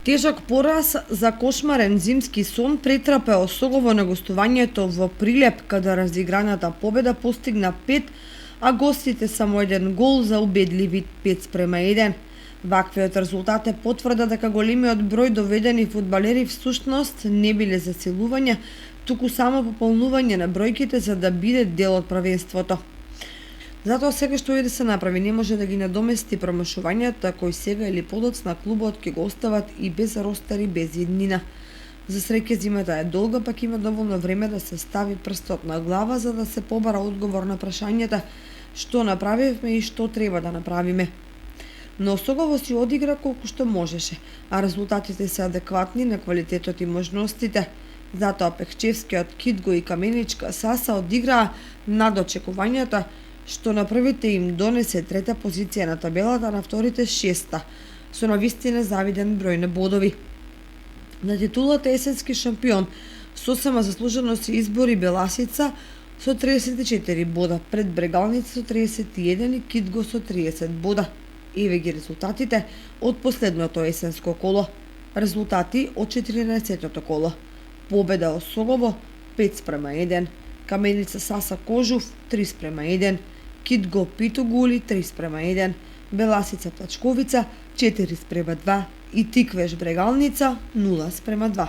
Тежок пораз за кошмарен зимски сон претрпеа Осогово на гостувањето во Прилеп, каде разиграната победа постигна 5, а гостите само еден гол за убедливи 5:1. Ваквиот резултат е потврда дека големиот број доведени фудбалери всушност не биле засилување, туку само пополнување на бројките за да биде дел од првенството. Затоа сега што и да се направи не може да ги надомести промашувањата кои сега или подоцна клубот ќе го остават и без ростер и без иднина. За среќа зимата е долга, пак има доволно време да се стави прстот на глава за да се побара одговор на прашањата што направивме и што треба да направиме. Но Осогово си одигра колку што можеше, а резултатите се адекватни на квалитетот и можностите. Затоа Пехчевскиот, Кидго и Каменичка Саса одиграа над очекувањата, што на првите им донесе трета позиција на табелата, на вторите шеста, со навистина завиден број на бодови. На титулата есенски шампион со сама заслужено се избори Беласица со 34 бода, пред Брегалница со 31 и Кидго со 30 бода. Еве ги резултатите од последното есенско коло. Резултати од 14-тото коло. Победа Осогово 5:1, Каменица Саса Кожув 3:1, Кидго Питогули 3:1, Беласица Плачковица 4:2 и Тиквеш Брегалница 0:2.